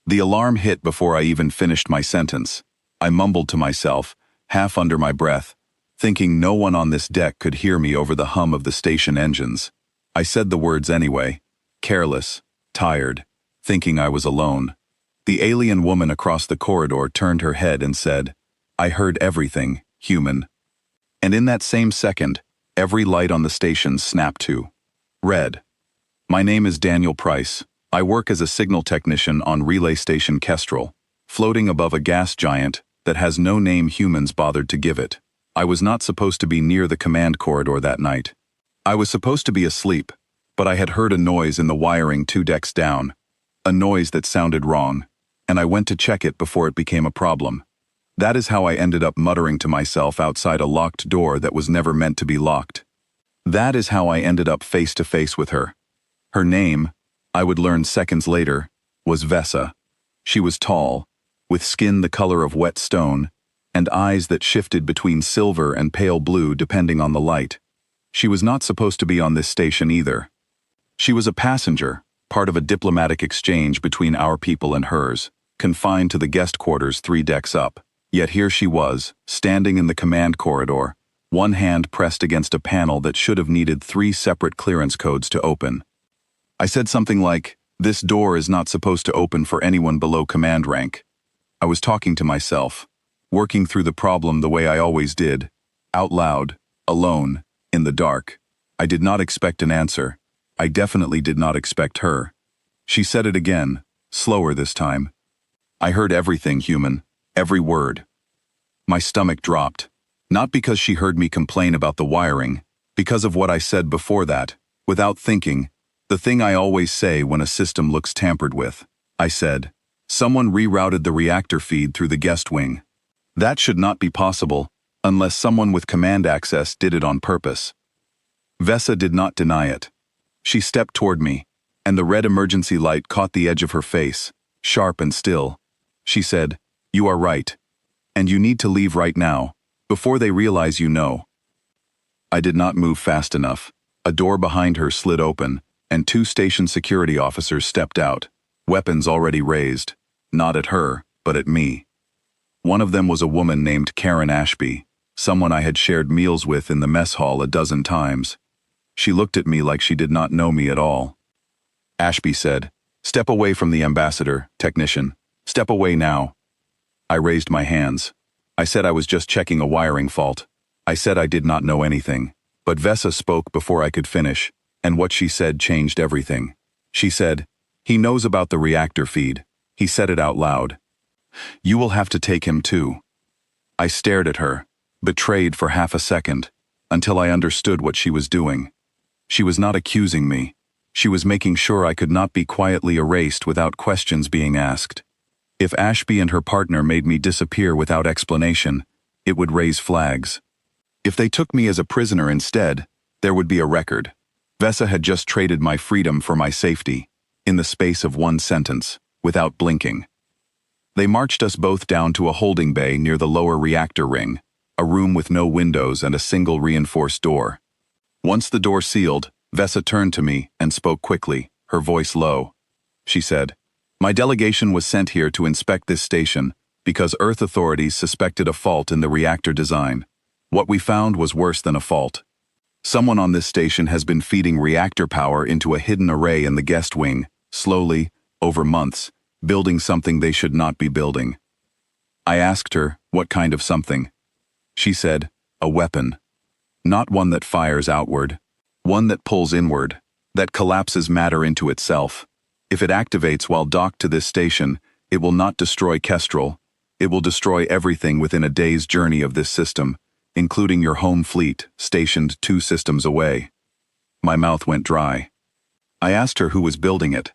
The alarm hit before I even finished my sentence. I mumbled to myself, half under my breath, thinking no one on this deck could hear me over the hum of the station engines. I said the words anyway, careless, tired, thinking I was alone. The alien woman across the corridor turned her head and said, "I heard everything, human." And in that same second, every light on the station snapped to red. My name is Daniel Price. I work as a signal technician on Relay Station Kestrel, floating above a gas giant that has no name humans bothered to give it. I was not supposed to be near the command corridor that night. I was supposed to be asleep, but I had heard a noise in the wiring 2 decks down, a noise that sounded wrong, and I went to check it before it became a problem. That is how I ended up muttering to myself outside a locked door that was never meant to be locked. That is how I ended up face to face with her. Her name, I would learn seconds later, was Vesa. She was tall, with skin the color of wet stone, and eyes that shifted between silver and pale blue depending on the light. She was not supposed to be on this station either. She was a passenger, part of a diplomatic exchange between our people and hers, confined to the guest quarters 3 decks up. Yet here she was, standing in the command corridor, one hand pressed against a panel that should have needed 3 separate clearance codes to open. I said something like, "This door is not supposed to open for anyone below command rank." I was talking to myself, working through the problem the way I always did, out loud, alone, in the dark. I did not expect an answer. I definitely did not expect her. She said it again, slower this time. "I heard everything, human. Every word." My stomach dropped, not because she heard me complain about the wiring, because of what I said before that, without thinking, the thing I always say when a system looks tampered with. I said, "Someone rerouted the reactor feed through the guest wing. That should not be possible, unless someone with command access did it on purpose." Vesa did not deny it. She stepped toward me, and the red emergency light caught the edge of her face, sharp and still. She said, "You are right. And you need to leave right now, before they realize you know." I did not move fast enough. A door behind her slid open, and 2 station security officers stepped out, weapons already raised, not at her, but at me. One of them was a woman named Karen Ashby, someone I had shared meals with in the mess hall a dozen times. She looked at me like she did not know me at all. Ashby said, "Step away from the ambassador, technician. Step away now." I raised my hands. I said I was just checking a wiring fault. I said I did not know anything. But Vesa spoke before I could finish, and what she said changed everything. She said, "He knows about the reactor feed." He said it out loud. "You will have to take him too." I stared at her, betrayed for half a second, until I understood what she was doing. She was not accusing me. She was making sure I could not be quietly erased without questions being asked. If Ashby and her partner made me disappear without explanation, it would raise flags. If they took me as a prisoner instead, there would be a record. Vesa had just traded my freedom for my safety, in the space of 1 sentence, without blinking. They marched us both down to a holding bay near the lower reactor ring, a room with no windows and a single reinforced door. Once the door sealed, Vesa turned to me and spoke quickly, her voice low. She said, "My delegation was sent here to inspect this station because Earth authorities suspected a fault in the reactor design. What we found was worse than a fault. Someone on this station has been feeding reactor power into a hidden array in the guest wing, slowly, over months, building something they should not be building." I asked her, what kind of something? She said, "A weapon. Not one that fires outward. One that pulls inward, that collapses matter into itself. If it activates while docked to this station, it will not destroy Kestrel. It will destroy everything within a day's journey of this system, including your home fleet, stationed 2 systems away." My mouth went dry. I asked her who was building it.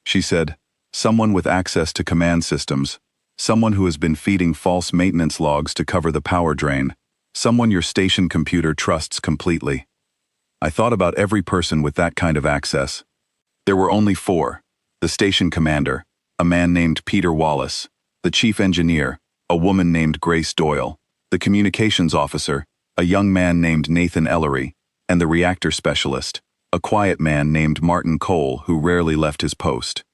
She said, "Someone with access to command systems. Someone who has been feeding false maintenance logs to cover the power drain. Someone your station computer trusts completely." I thought about every person with that kind of access. There were only 4. The station commander, a man named Peter Wallace, the chief engineer, a woman named Grace Doyle, the communications officer, a young man named Nathan Ellery, and the reactor specialist, a quiet man named Martin Cole who rarely left his post.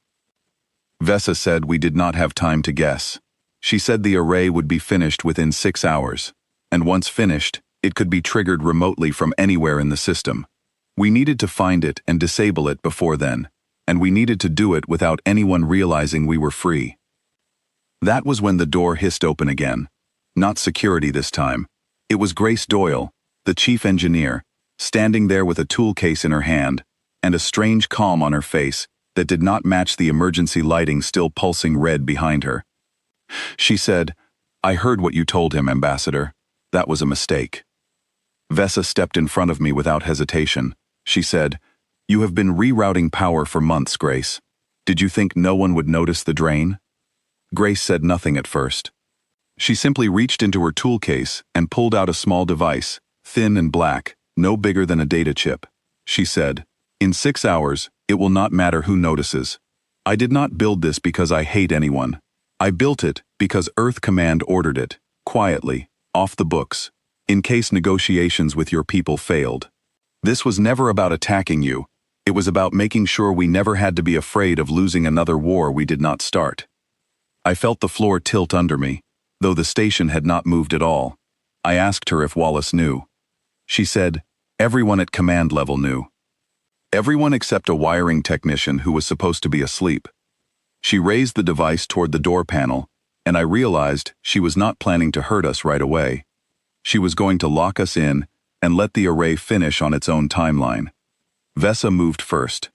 Vesa said we did not have time to guess. She said the array would be finished within 6 hours, and once finished, it could be triggered remotely from anywhere in the system. We needed to find it and disable it before then, and we needed to do it without anyone realizing we were free. That was when the door hissed open again. Not security this time. It was Grace Doyle, the chief engineer, standing there with a tool case in her hand, and a strange calm on her face that did not match the emergency lighting still pulsing red behind her. She said, "I heard what you told him, Ambassador. That was a mistake." Vesa stepped in front of me without hesitation. She said, "You have been rerouting power for months, Grace. Did you think no one would notice the drain?" Grace said nothing at first. She simply reached into her tool case and pulled out a small device, thin and black, no bigger than a data chip. She said, "In 6 hours, it will not matter who notices. I did not build this because I hate anyone. I built it because Earth Command ordered it, quietly, off the books, in case negotiations with your people failed. This was never about attacking you. It was about making sure we never had to be afraid of losing another war we did not start." I felt the floor tilt under me, though the station had not moved at all. I asked her if Wallace knew. She said, "Everyone at command level knew. Everyone except a wiring technician who was supposed to be asleep." She raised the device toward the door panel, and I realized she was not planning to hurt us right away. She was going to lock us in and let the array finish on its own timeline. Vesa moved first.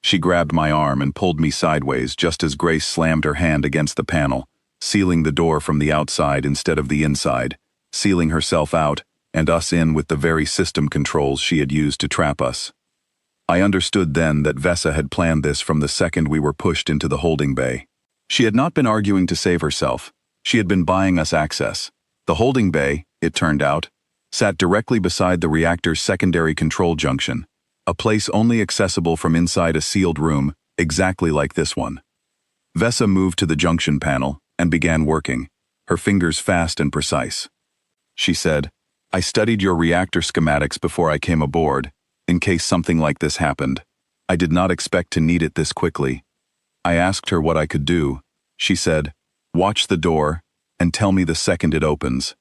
She grabbed my arm and pulled me sideways just as Grace slammed her hand against the panel, sealing the door from the outside instead of the inside, sealing herself out and us in with the very system controls she had used to trap us. I understood then that Vesa had planned this from the second we were pushed into the holding bay. She had not been arguing to save herself. She had been buying us access. The holding bay, it turned out, sat directly beside the reactor's secondary control junction, a place only accessible from inside a sealed room, exactly like this one. Vesa moved to the junction panel and began working, her fingers fast and precise. She said, "I studied your reactor schematics before I came aboard, in case something like this happened. I did not expect to need it this quickly." I asked her what I could do. She said, "Watch the door and tell me the second it opens."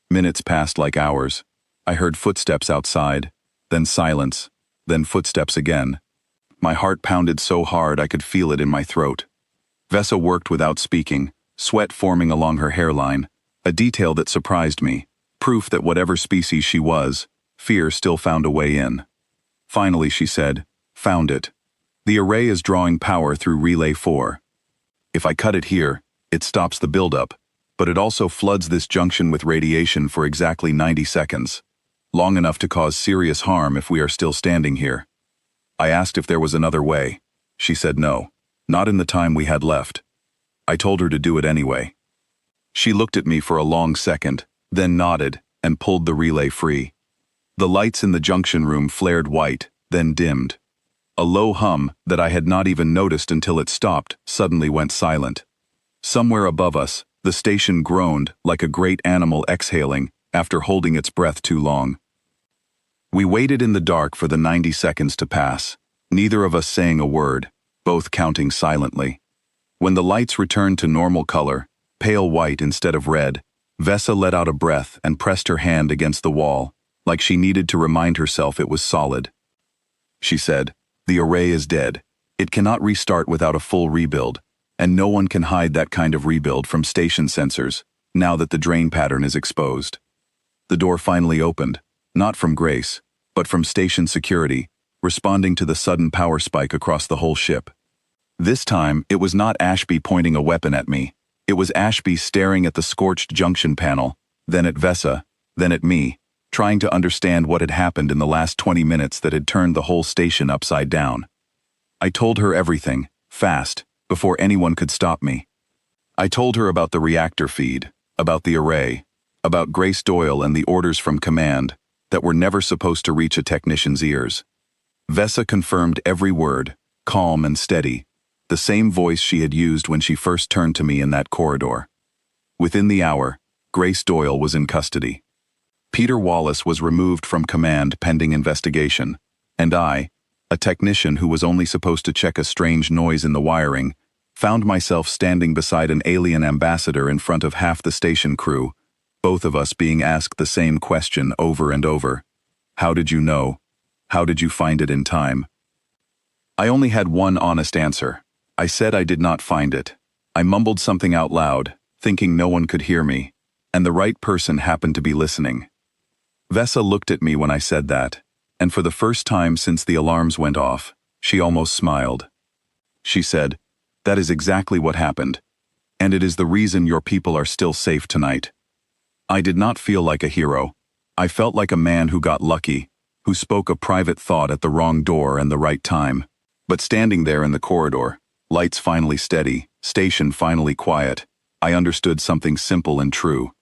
Minutes passed like hours. I heard footsteps outside, then silence, then footsteps again. My heart pounded so hard I could feel it in my throat. Vesa worked without speaking, sweat forming along her hairline, a detail that surprised me, proof that whatever species she was, fear still found a way in. Finally she said, "Found it. The array is drawing power through Relay 4. If I cut it here, it stops the buildup, but it also floods this junction with radiation for exactly 90 seconds, long enough to cause serious harm if we are still standing here." I asked if there was another way. She said no, not in the time we had left. I told her to do it anyway. She looked at me for a long second, then nodded and pulled the relay free. The lights in the junction room flared white, then dimmed. A low hum that I had not even noticed until it stopped suddenly went silent. Somewhere above us, the station groaned like a great animal exhaling after holding its breath too long. We waited in the dark for the 90 seconds to pass, neither of us saying a word, both counting silently. When the lights returned to normal color, pale white instead of red, Vesa let out a breath and pressed her hand against the wall, like she needed to remind herself it was solid. She said, "The array is dead. It cannot restart without a full rebuild, and no one can hide that kind of rebuild from station sensors, now that the drain pattern is exposed." The door finally opened, not from Grace, but from station security, responding to the sudden power spike across the whole ship. This time, it was not Ashby pointing a weapon at me. It was Ashby staring at the scorched junction panel, then at Vesa, then at me, trying to understand what had happened in the last 20 minutes that had turned the whole station upside down. I told her everything, fast, before anyone could stop me. I told her about the reactor feed, about the array, about Grace Doyle and the orders from command that were never supposed to reach a technician's ears. Vesa confirmed every word, calm and steady, the same voice she had used when she first turned to me in that corridor. Within the hour, Grace Doyle was in custody. Peter Wallace was removed from command pending investigation, and I, a technician who was only supposed to check a strange noise in the wiring, Found myself standing beside an alien ambassador in front of half the station crew, both of us being asked the same question over and over. How did you know? How did you find it in time? I only had one honest answer. I said I did not find it. I mumbled something out loud, thinking no one could hear me, and the right person happened to be listening. Vesa looked at me when I said that, and for the first time since the alarms went off, she almost smiled. She said, "That is exactly what happened, and it is the reason your people are still safe tonight." I did not feel like a hero. I felt like a man who got lucky, who spoke a private thought at the wrong door and the right time. But standing there in the corridor, lights finally steady, station finally quiet, I understood something simple and true.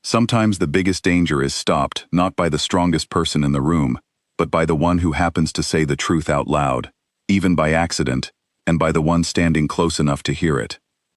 Sometimes the biggest danger is stopped not by the strongest person in the room, but by the one who happens to say the truth out loud, even by accident, and by the one standing close enough to hear it.